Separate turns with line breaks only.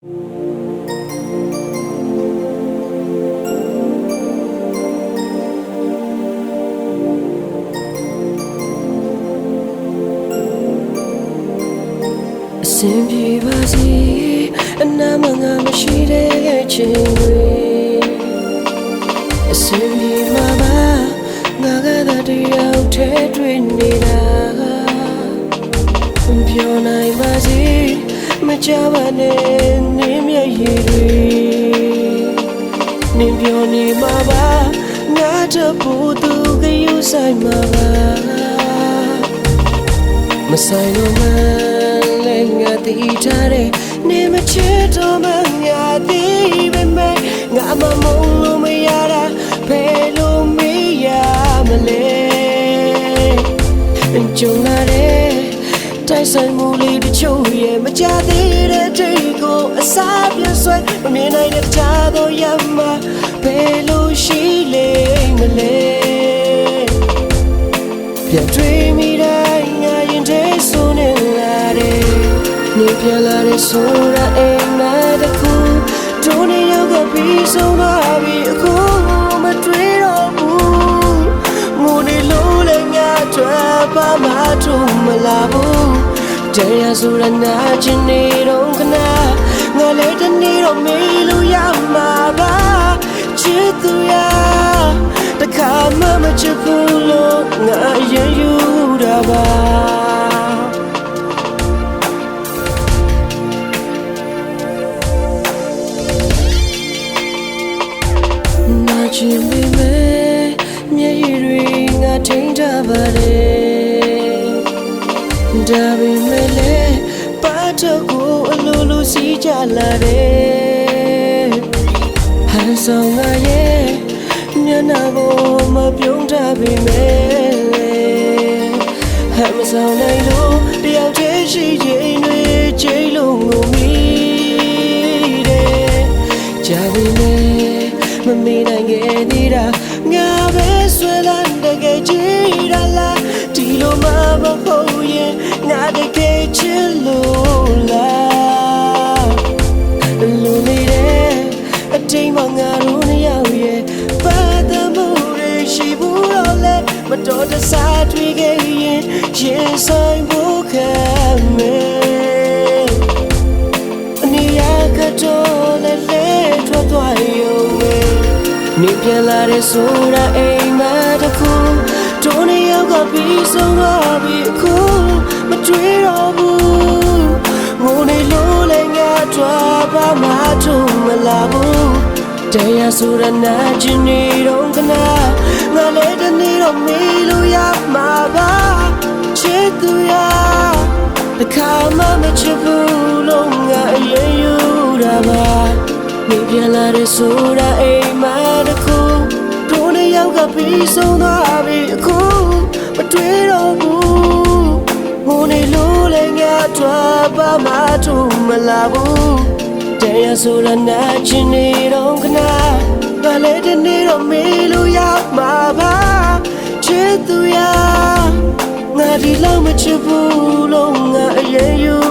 စဉ်ပြေပါစေအနာမငါမရှိတဲ့ချိန်တွေအစဉ်ပြေမှာပါငါကသာတယောက်ထဲတွေ့နေတာပြောနိုင်ပါစေမကြပါနဲ့နေမျက်ရည်တွေနင်ပြောနေမှာပါငါတပူသူကယူဆိုင်မှာပါမဆိုင်လို့မငါတီးထားတဲ့နေမချစ်တော့မှငါတီးပဲမဲ့ငါမမုန်းလို့မရတာဘယ်လိုမရမလဲကြုံလာတဲ့တိုက်ဆိုင်မှုလေးတချို့ရဲ့မကြသေးတဲ့ဒိတ်ကိုအစားပြဆွဲမမြင်နိုင်တဲ့ချားတော့ရမှာဘယ်လိုရှိလေမလဲပြန်တွေ့မိတိုင်းငါရင်ထဲဆိုနေလာတယ်နေပြန်လာတဲ့ဆိုတာအိမ်မတခုတို့နေရောက်ကပြီးဆုံးသွားပြီအခုမတွေ့တော့ဘူးငိုနေလို့လည်းငါထွက်ပါမထုံမလာဘူးတရားဆိုတာနာကျင်နေတော့ခဏငါလည်းတနေ့တော့မေးလို့ရမှာပါချစ်သူရတခါမှမချစ်ဘူးလို့ငါရင်ယူတာပါချင်ပေမဲ့မျက်ရည်တွေငါထိန်းထားပါတယ်ဒါပေမဲ့လည်းပတ်တော့ကိုအလိုလိုစီးကြလာတယ်ဟန်ဆောင်ငါရဲ့မျက်နှာကိုမပြုံးထားပေမဲ့ဟန်မဆောင်နိုင်လို့တယောက်တည်းရှိချိန်တွေချိန်လုံးငုံမိတယ်ကြာပေမဲ့မမေ့နိုင်ခဲ့သေးတာငါပဲဆွဲလန်းတကယ်ကြည့်ရလားဒီလိုမှမဟုတ်ရင်ငါတကယ်ချစ်လို့လားလူနေတဲ့အတိမ်မငါတို့နှစ်ယောက်ရဲ့ပတ်သက်မှုတွေရှိဘူးတော့လေမတော်တဆတွေ့ခဲ့ရင်ရင်ဆိုင်ဖို့ခံမယ်အနေရကတော့လည်းလဲထွက်သွားရုံပဲနေပြန်လာတဲ့ဆိုတာအိမ်မတခုတို့နေရောက်ကပြီးဆုံးသွားပြီအခုမတွေ့တော့ဘူးငိုနေလို့လည်းငါထွက်ပါမထုံမလာဘူးတရားဆိုတာနာကျင်နေတော့ခဏငါလည်းတနေ့တော့မေးလို့ရမှာပါချစ်သူရတခါမှမချစ်ဘူးလို့ငါအရင်ယူတာပါနေပြန်လာတဲ့ဆိုတာအိမ်မတခုတို့နေရောက်ကပြီးဆုံးသွားပြီအခုမတွေ့တော့ဘူးငိုနေလို့လည်းငါထွက်ပါမထုံမလာဘူးတရားဆိုတာနာကျင်နေတော့ခဏငါလည်းတနေ့တော့မေးလို့ရမှာပါချစ်သူရငါဒီလောက်မချစ်ဘူးလို့ငါအရင်ယူ